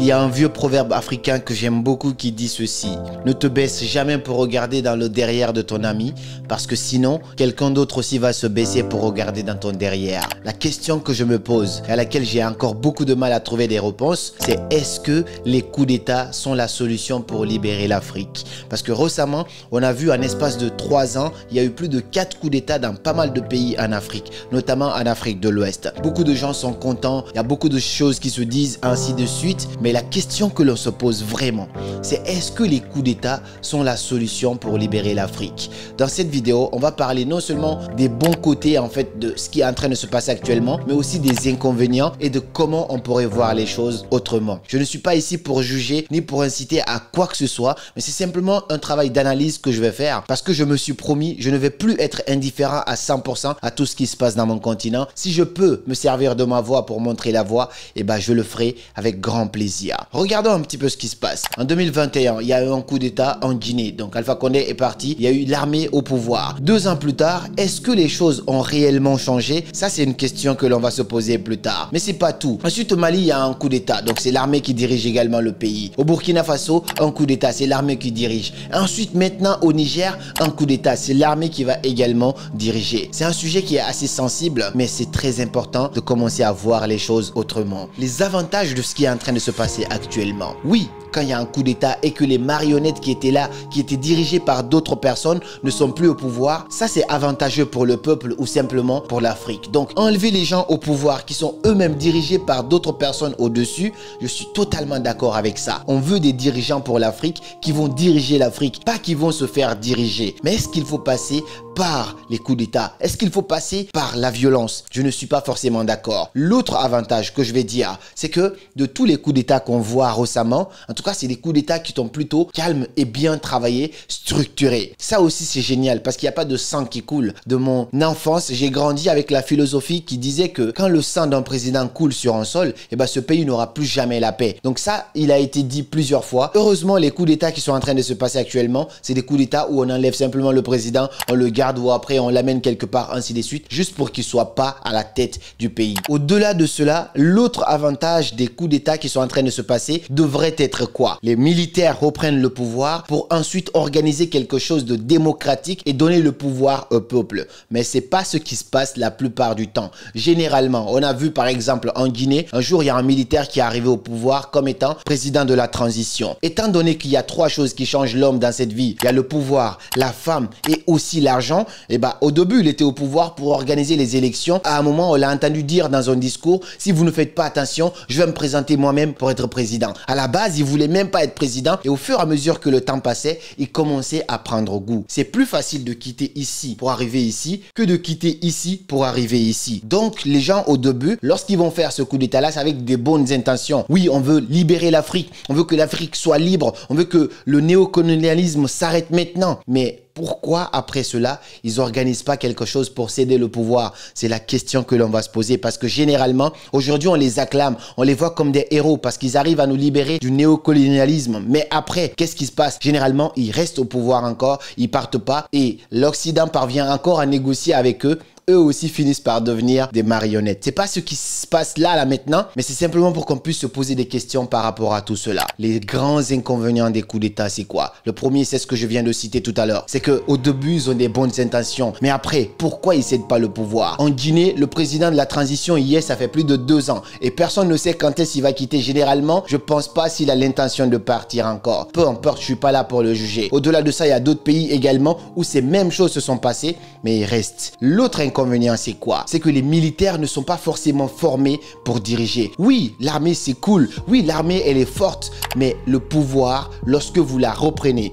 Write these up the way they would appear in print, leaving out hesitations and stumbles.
y a un vieux proverbe africain que j'aime beaucoup qui dit ceci: ne te baisse jamais pour regarder dans le derrière de ton ami, parce que sinon, quelqu'un d'autre aussi va se baisser pour regarder dans ton derrière. La question que je me pose, et à laquelle j'ai encore beaucoup de mal à trouver des réponses, c'est est-ce que les coups d'État sont la solution pour libérer l'Afrique? Parce que récemment, on a vu en espace de 3 ans, il y a eu plus de 4 coups d'État dans pas mal de pays en Afrique, notamment en Afrique de l'Ouest. Beaucoup de gens sont contents, il y a beaucoup de choses qui se disent ainsi de suite, mais la question que l'on se pose vraiment, c'est est-ce que les coups d'État sont la solution pour libérer l'Afrique? Dans cette vidéo, on va parler non seulement des bons côtés en fait de ce qui est en train de se passer actuellement, mais aussi des inconvénients et de comment on pourrait voir les choses autrement. Je ne suis pas ici pour juger ni pour inciter à quoi que ce soit, mais c'est simplement un travail d'analyse que je vais faire parce que je me suis promis, je ne vais plus être indifférent à 100% à tout ce qui se passe dans mon continent. Si je peux me servir de ma voix pour montrer la voie, eh ben je le ferai avec grand plaisir. Regardons un petit peu ce qui se passe. En 2021, il y a eu un coup d'État en Guinée. Donc Alpha Condé est parti, il y a eu l'armée au pouvoir. 2 ans plus tard, est-ce que les choses ont réellement changé? Ça, c'est une question que l'on va se poser plus tard. Mais c'est pas tout. Ensuite, au Mali, il y a un coup d'État. Donc c'est l'armée qui dirige également le pays. Au Burkina Faso, un coup d'État, c'est l'armée qui dirige. Ensuite, maintenant, au Niger, un coup d'État, c'est l'armée qui va également diriger. C'est un sujet qui est assez sensible, mais c'est très important de commencer à voir les choses autrement. Les avantages de ce qui est en train de se passer actuellement. Oui, quand il y a un coup d'État et que les marionnettes qui étaient là, qui étaient dirigées par d'autres personnes, ne sont plus au pouvoir, ça c'est avantageux pour le peuple ou simplement pour l'Afrique. Donc enlever les gens au pouvoir qui sont eux-mêmes dirigés par d'autres personnes au-dessus, je suis totalement d'accord avec ça. On veut des dirigeants pour l'Afrique qui vont diriger l'Afrique, pas qui vont se faire diriger. Mais est-ce qu'il faut passer par les coups d'État? Est-ce qu'il faut passer par la violence? Je ne suis pas forcément d'accord. L'autre avantage que je vais dire, c'est que de tous les coups d'État qu'on voit récemment, en tout cas, c'est des coups d'État qui sont plutôt calmes et bien travaillés, structurés. Ça aussi, c'est génial parce qu'il n'y a pas de sang qui coule. De mon enfance, j'ai grandi avec la philosophie qui disait que quand le sang d'un président coule sur un sol, eh ben, ce pays n'aura plus jamais la paix. Donc ça, il a été dit plusieurs fois. Heureusement, les coups d'État qui sont en train de se passer actuellement, c'est des coups d'État où on enlève simplement le président, on le garde ou après on l'amène quelque part, ainsi de suite, juste pour qu'il ne soit pas à la tête du pays. Au-delà de cela, l'autre avantage des coups d'État qui sont en train de se passer devrait être quoi? Les militaires reprennent le pouvoir pour ensuite organiser quelque chose de démocratique et donner le pouvoir au peuple. Mais c'est pas ce qui se passe la plupart du temps. Généralement, on a vu par exemple en Guinée, un jour il y a un militaire qui est arrivé au pouvoir comme étant président de la transition. Étant donné qu'il y a 3 choses qui changent l'homme dans cette vie, il y a le pouvoir, la femme et aussi l'argent, et ben au début il était au pouvoir pour organiser les élections. À un moment, on l'a entendu dire dans un discours, si vous ne faites pas attention, je vais me présenter moi-même pour être président. À la base, il voulait même pas être président et au fur et à mesure que le temps passait, il commençait à prendre goût. C'est plus facile de quitter ici pour arriver ici que de quitter ici pour arriver ici. Donc les gens au début, lorsqu'ils vont faire ce coup d'état là, c'est avec des bonnes intentions. Oui, on veut libérer l'Afrique, on veut que l'Afrique soit libre, on veut que le néocolonialisme s'arrête maintenant. Mais pourquoi après cela, ils n'organisent pas quelque chose pour céder le pouvoir? C'est la question que l'on va se poser parce que généralement, aujourd'hui, on les acclame, on les voit comme des héros parce qu'ils arrivent à nous libérer du néocolonialisme. Mais après, qu'est-ce qui se passe? Généralement, ils restent au pouvoir encore, ils partent pas et l'Occident parvient encore à négocier avec eux. Eux aussi finissent par devenir des marionnettes. C'est pas ce qui se passe là maintenant, mais c'est simplement pour qu'on puisse se poser des questions par rapport à tout cela. Les grands inconvénients des coups d'État, c'est quoi? Le premier, c'est ce que je viens de citer tout à l'heure. C'est qu'au début, ils ont des bonnes intentions. Mais après, pourquoi ils ne cèdent pas le pouvoir? En Guinée, le président de la transition y est, ça fait plus de 2 ans. Et personne ne sait quand est-ce qu'il va quitter. Généralement, je pense pas s'il a l'intention de partir encore. Peu importe, je suis pas là pour le juger. Au-delà de ça, il y a d'autres pays également où ces mêmes choses se sont passées, mais ils restent. L'autre inconvénient, c'est quoi? C'est que les militaires ne sont pas forcément formés pour diriger. Oui, l'armée c'est cool. Oui, l'armée elle est forte. Mais le pouvoir, lorsque vous la reprenez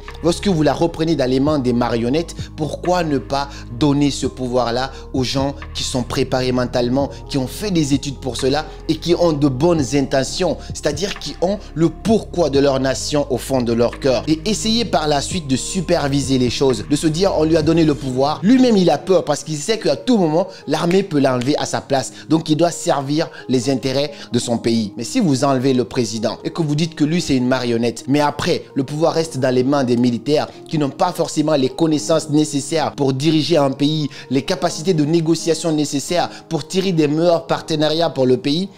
dans les mains des marionnettes, pourquoi ne pas donner ce pouvoir-là aux gens qui sont préparés mentalement, qui ont fait des études pour cela et qui ont de bonnes intentions, c'est-à-dire qui ont le pourquoi de leur nation au fond de leur cœur. Et essayer par la suite de superviser les choses, de se dire on lui a donné le pouvoir. Lui-même il a peur parce qu'il sait qu'à tout tout moment, l'armée peut l'enlever à sa place. Donc, il doit servir les intérêts de son pays. Mais si vous enlevez le président et que vous dites que lui, c'est une marionnette, mais après, le pouvoir reste dans les mains des militaires qui n'ont pas forcément les connaissances nécessaires pour diriger un pays, les capacités de négociation nécessaires pour tirer des meilleurs partenariats pour le pays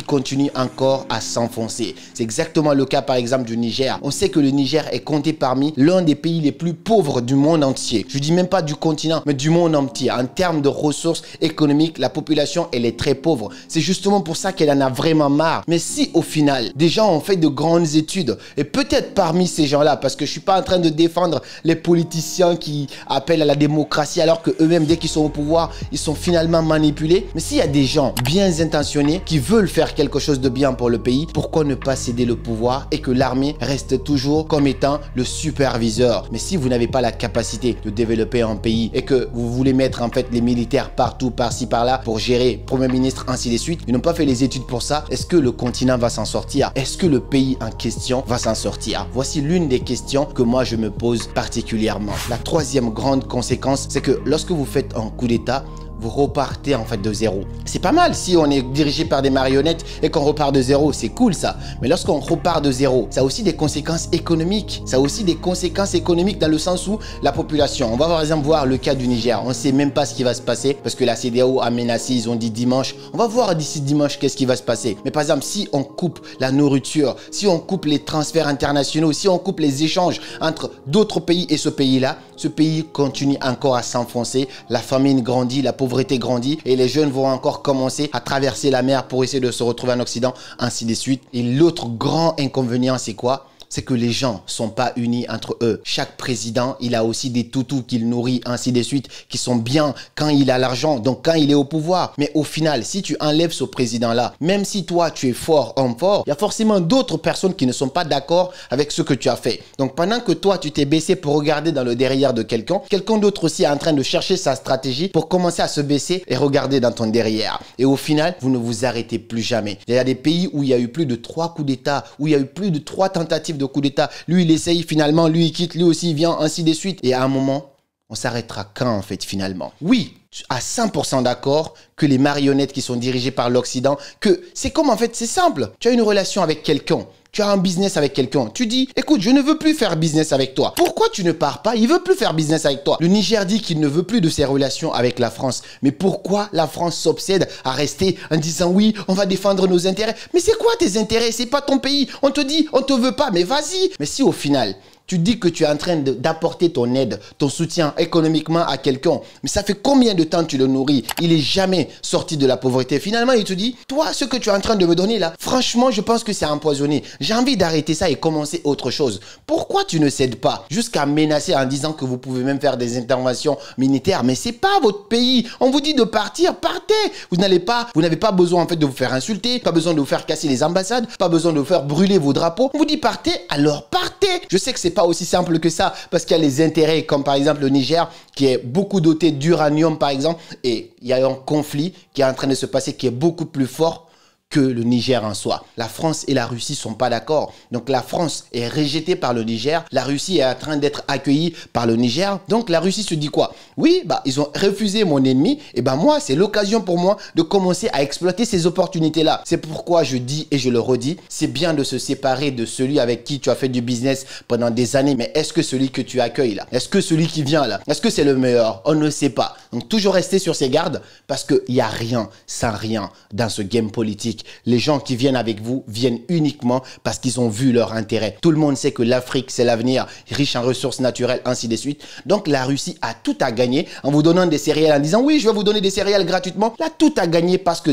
continue encore à s'enfoncer. C'est exactement le cas, par exemple, du Niger. On sait que le Niger est compté parmi l'un des pays les plus pauvres du monde entier. Je dis même pas du continent, mais du monde entier. En termes de ressources économiques, la population, elle est très pauvre. C'est justement pour ça qu'elle en a vraiment marre. Mais si au final, des gens ont fait de grandes études, et peut-être parmi ces gens-là, parce que je suis pas en train de défendre les politiciens qui appellent à la démocratie alors que eux-mêmes, dès qu'ils sont au pouvoir, ils sont finalement manipulés. Mais s'il y a des gens bien intentionnés qui veulent faire quelque chose de bien pour le pays, pourquoi ne pas céder le pouvoir et que l'armée reste toujours comme étant le superviseur? Mais si vous n'avez pas la capacité de développer un pays et que vous voulez mettre en fait les militaires partout, par-ci, par-là pour gérer Premier ministre, ainsi de suite, ils n'ont pas fait les études pour ça. Est-ce que le continent va s'en sortir? Est-ce que le pays en question va s'en sortir? Voici l'une des questions que moi je me pose particulièrement. La troisième grande conséquence, c'est que lorsque vous faites un coup d'État, vous repartez en fait de zéro. C'est pas mal si on est dirigé par des marionnettes et qu'on repart de zéro, c'est cool ça. Mais lorsqu'on repart de zéro, ça a aussi des conséquences économiques. Ça a aussi des conséquences économiques dans le sens où la population, on va par exemple voir le cas du Niger, on ne sait même pas ce qui va se passer parce que la CEDEAO a menacé, ils ont dit dimanche. On va voir d'ici dimanche qu'est-ce qui va se passer. Mais par exemple, si on coupe la nourriture, si on coupe les transferts internationaux, si on coupe les échanges entre d'autres pays et ce pays-là, ce pays continue encore à s'enfoncer, la famine grandit, la pauvreté grandit et les jeunes vont encore commencer à traverser la mer pour essayer de se retrouver en Occident, ainsi de suite. Et l'autre grand inconvénient, c'est quoi? C'est que les gens sont pas unis entre eux. Chaque président, il a aussi des toutous qu'il nourrit, ainsi de suite, qui sont bien quand il a l'argent, donc quand il est au pouvoir. Mais au final, si tu enlèves ce président-là, même si toi, tu es fort, homme fort, il y a forcément d'autres personnes qui ne sont pas d'accord avec ce que tu as fait. Donc pendant que toi, tu t'es baissé pour regarder dans le derrière de quelqu'un, quelqu'un d'autre aussi est en train de chercher sa stratégie pour commencer à se baisser et regarder dans ton derrière. Et au final, vous ne vous arrêtez plus jamais. Il y a des pays où il y a eu plus de 3 coups d'État, où il y a eu plus de 3 tentatives de coup d'État. Lui, il essaye finalement, lui, il quitte, lui aussi, il vient, ainsi de suite. Et à un moment, on s'arrêtera quand, en fait, finalement? Oui, à 100% d'accord que les marionnettes qui sont dirigées par l'Occident, que c'est comme, en fait, c'est simple. Tu as une relation avec quelqu'un. Tu as un business avec quelqu'un. Tu dis, écoute, je ne veux plus faire business avec toi. Pourquoi tu ne pars pas? Il veut plus faire business avec toi. Le Niger dit qu'il ne veut plus de ses relations avec la France. Mais pourquoi la France s'obsède à rester en disant, oui, on va défendre nos intérêts? Mais c'est quoi tes intérêts? C'est pas ton pays. On te dit, on te veut pas, mais vas-y. Mais si au final, tu dis que tu es en train d'apporter ton aide, ton soutien économiquement à quelqu'un, mais ça fait combien de temps tu le nourris? Il est jamais sorti de la pauvreté. Finalement, il te dit, toi, ce que tu es en train de me donner là, franchement, je pense que c'est empoisonné. J'ai envie d'arrêter ça et commencer autre chose. Pourquoi tu ne cèdes pas jusqu'à menacer en disant que vous pouvez même faire des interventions militaires? Mais c'est pas votre pays. On vous dit de partir, partez. Vous n'avez pas besoin en fait de vous faire insulter, pas besoin de vous faire casser les ambassades, pas besoin de vous faire brûler vos drapeaux. On vous dit partez, alors partez. Je sais que c'est pas aussi simple que ça parce qu'il y a les intérêts comme par exemple le Niger qui est beaucoup doté d'uranium par exemple et il y a un conflit qui est en train de se passer qui est beaucoup plus fort que le Niger en soi. La France et la Russie sont pas d'accord. Donc la France est rejetée par le Niger. La Russie est en train d'être accueillie par le Niger. Donc la Russie se dit quoi? Oui, bah ils ont refusé mon ennemi. Et ben moi, c'est l'occasion pour moi de commencer à exploiter ces opportunités-là. C'est pourquoi je dis et je le redis, c'est bien de se séparer de celui avec qui tu as fait du business pendant des années. Mais est-ce que celui que tu accueilles là, est-ce que celui qui vient là, est-ce que c'est le meilleur? On ne sait pas. Donc toujours rester sur ses gardes parce qu'il n'y a rien sans rien dans ce game politique. Les gens qui viennent avec vous viennent uniquement parce qu'ils ont vu leur intérêt. Tout le monde sait que l'Afrique, c'est l'avenir, riche en ressources naturelles, ainsi de suite. Donc, la Russie a tout à gagner en vous donnant des céréales, en disant, oui, je vais vous donner des céréales gratuitement. Là, tout à gagner parce que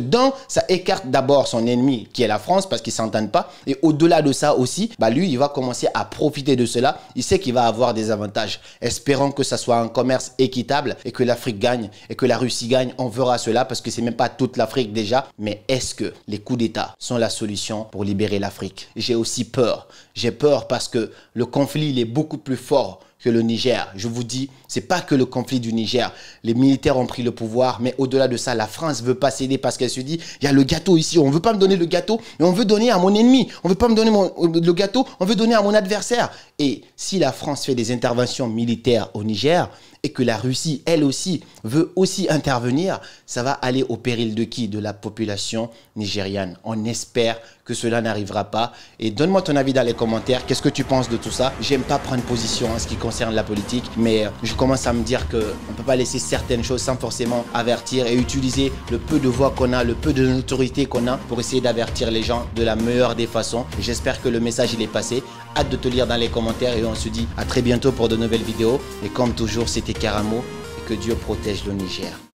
ça écarte d'abord son ennemi, qui est la France, parce qu'ils ne s'entendent pas. Et au-delà de ça aussi, bah, lui, il va commencer à profiter de cela. Il sait qu'il va avoir des avantages. Espérons que ça soit un commerce équitable et que l'Afrique gagne et que la Russie gagne. On verra cela parce que c'est même pas toute l'Afrique déjà. Mais est-ce que les coups d'État sont la solution pour libérer l'Afrique? J'ai aussi peur. J'ai peur parce que le conflit, il est beaucoup plus fort que le Niger. Je vous dis, c'est pas que le conflit du Niger. Les militaires ont pris le pouvoir, mais au-delà de ça, la France veut pas céder parce qu'elle se dit, il y a le gâteau ici, on veut pas me donner le gâteau, mais on veut donner à mon ennemi. On veut pas me donner le gâteau, on veut donner à mon adversaire. Et si la France fait des interventions militaires au Niger, et et que la Russie, elle aussi, veut aussi intervenir, ça va aller au péril de qui? De la population nigériane. On espère que cela n'arrivera pas. Et donne-moi ton avis dans les commentaires. Qu'est-ce que tu penses de tout ça? J'aime pas prendre position en ce qui concerne la politique, mais je commence à me dire qu'on ne peut pas laisser certaines choses sans forcément avertir et utiliser le peu de voix qu'on a, le peu de notoriété qu'on a pour essayer d'avertir les gens de la meilleure des façons. J'espère que le message il est passé. Hâte de te lire dans les commentaires et on se dit à très bientôt pour de nouvelles vidéos. Et comme toujours, c'était Karamo et que Dieu protège le Niger.